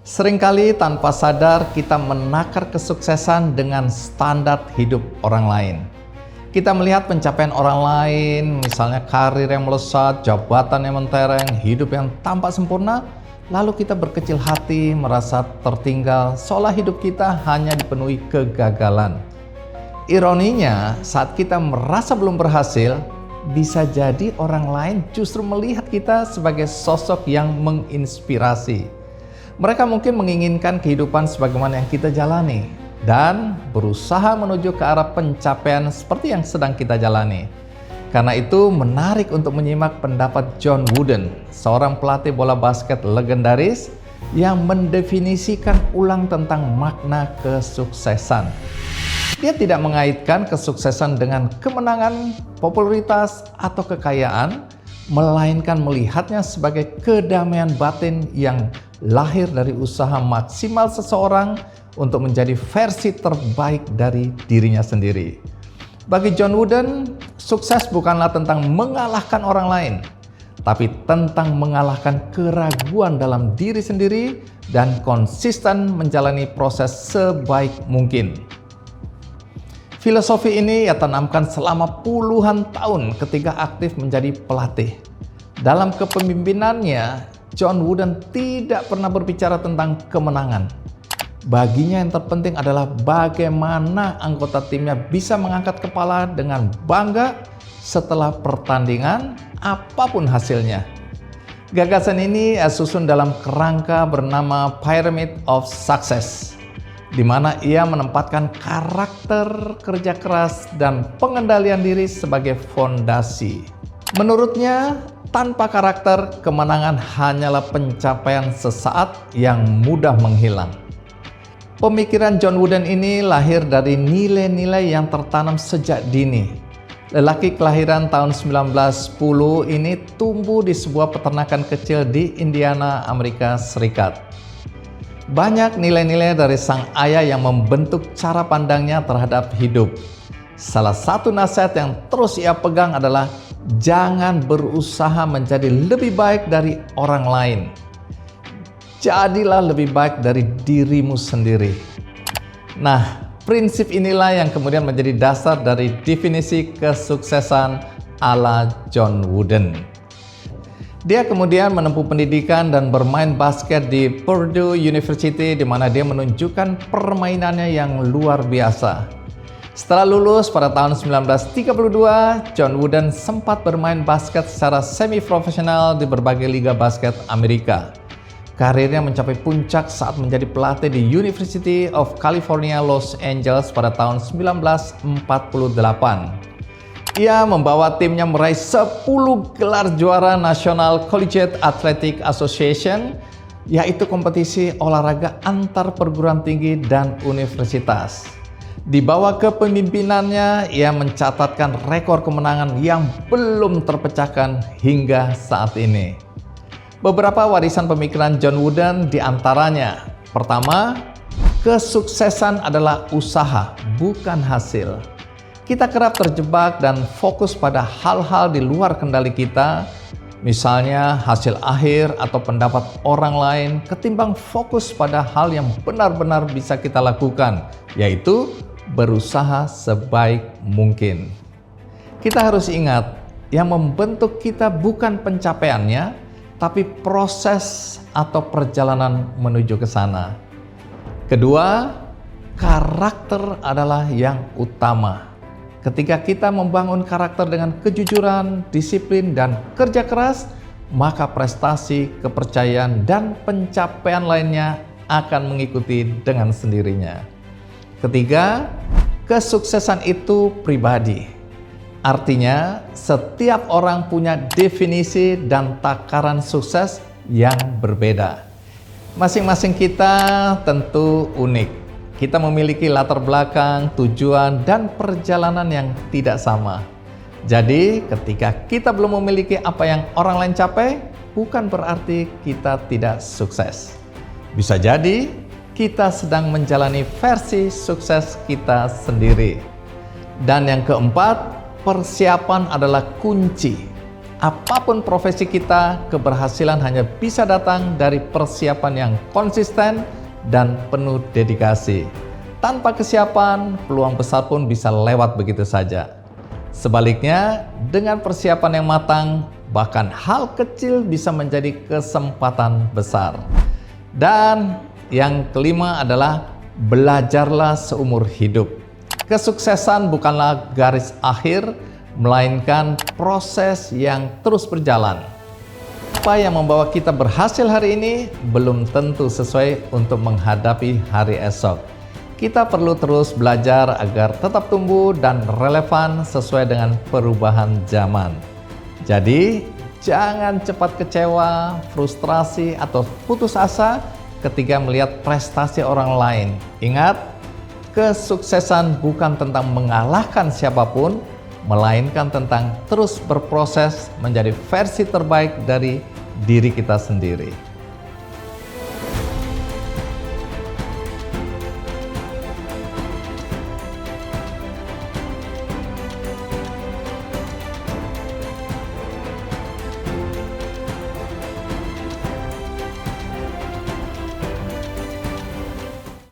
Seringkali tanpa sadar kita menakar kesuksesan dengan standar hidup orang lain. Kita melihat pencapaian orang lain, misalnya karir yang melesat, jabatan yang mentereng, hidup yang tampak sempurna, lalu kita berkecil hati, merasa tertinggal, seolah hidup kita hanya dipenuhi kegagalan. Ironinya, saat kita merasa belum berhasil, bisa jadi orang lain justru melihat kita sebagai sosok yang menginspirasi. Mereka mungkin menginginkan kehidupan sebagaimana yang kita jalani dan berusaha menuju ke arah pencapaian seperti yang sedang kita jalani. Karena itu menarik untuk menyimak pendapat John Wooden, seorang pelatih bola basket legendaris yang mendefinisikan ulang tentang makna kesuksesan. Dia tidak mengaitkan kesuksesan dengan kemenangan, popularitas, atau kekayaan, melainkan melihatnya sebagai kedamaian batin yang lahir dari usaha maksimal seseorang untuk menjadi versi terbaik dari dirinya sendiri. Bagi John Wooden, sukses bukanlah tentang mengalahkan orang lain, tapi tentang mengalahkan keraguan dalam diri sendiri dan konsisten menjalani proses sebaik mungkin. Filosofi ini ia tanamkan selama puluhan tahun ketika aktif menjadi pelatih. Dalam kepemimpinannya, John Wooden tidak pernah berbicara tentang kemenangan. Baginya yang terpenting adalah bagaimana anggota timnya bisa mengangkat kepala dengan bangga setelah pertandingan, apapun hasilnya. Gagasan ini susun dalam kerangka bernama Pyramid of Success, di mana ia menempatkan karakter, kerja keras, dan pengendalian diri sebagai fondasi. Menurutnya, tanpa karakter, kemenangan hanyalah pencapaian sesaat yang mudah menghilang. Pemikiran John Wooden ini lahir dari nilai-nilai yang tertanam sejak dini. Lelaki kelahiran tahun 1910 ini tumbuh di sebuah peternakan kecil di Indiana, Amerika Serikat. Banyak nilai-nilai dari sang ayah yang membentuk cara pandangnya terhadap hidup. Salah satu nasihat yang terus ia pegang adalah jangan berusaha menjadi lebih baik dari orang lain. Jadilah lebih baik dari dirimu sendiri. Nah, prinsip inilah yang kemudian menjadi dasar dari definisi kesuksesan ala John Wooden. Dia kemudian menempuh pendidikan dan bermain basket di Purdue University, di mana dia menunjukkan permainannya yang luar biasa. Setelah lulus pada tahun 1932, John Wooden sempat bermain basket secara semi-profesional di berbagai liga basket Amerika. Karirnya mencapai puncak saat menjadi pelatih di University of California, Los Angeles pada tahun 1948. Ia membawa timnya meraih 10 gelar juara National Collegiate Athletic Association, yaitu kompetisi olahraga antar perguruan tinggi dan universitas. Di bawah kepemimpinannya, ia mencatatkan rekor kemenangan yang belum terpecahkan hingga saat ini. Beberapa warisan pemikiran John Wooden diantaranya: pertama, kesuksesan adalah usaha, bukan hasil. Kita kerap terjebak dan fokus pada hal-hal di luar kendali kita, misalnya hasil akhir atau pendapat orang lain, ketimbang fokus pada hal yang benar-benar bisa kita lakukan, yaitu berusaha sebaik mungkin. Kita harus ingat, yang membentuk kita bukan pencapaiannya, tapi proses atau perjalanan menuju ke sana. Kedua, karakter adalah yang utama. Ketika kita membangun karakter dengan kejujuran, disiplin, dan kerja keras, maka prestasi, kepercayaan, dan pencapaian lainnya akan mengikuti dengan sendirinya. Ketiga, kesuksesan itu pribadi. Artinya, setiap orang punya definisi dan takaran sukses yang berbeda. Masing-masing kita tentu unik. Kita memiliki latar belakang, tujuan, dan perjalanan yang tidak sama. Jadi, ketika kita belum memiliki apa yang orang lain capai, bukan berarti kita tidak sukses. Bisa jadi, kita sedang menjalani versi sukses kita sendiri. Dan yang keempat, persiapan adalah kunci. Apapun profesi kita, keberhasilan hanya bisa datang dari persiapan yang konsisten dan penuh dedikasi. Tanpa kesiapan, peluang besar pun bisa lewat begitu saja. Sebaliknya, dengan persiapan yang matang, bahkan hal kecil bisa menjadi kesempatan besar. Dan yang kelima adalah belajarlah seumur hidup. Kesuksesan bukanlah garis akhir, melainkan proses yang terus berjalan. Apa yang membawa kita berhasil hari ini belum tentu sesuai untuk menghadapi hari esok. Kita perlu terus belajar agar tetap tumbuh dan relevan sesuai dengan perubahan zaman. Jadi, jangan cepat kecewa, frustrasi, atau putus asa ketika melihat prestasi orang lain. Ingat, kesuksesan bukan tentang mengalahkan siapapun, melainkan tentang terus berproses menjadi versi terbaik dari diri kita sendiri.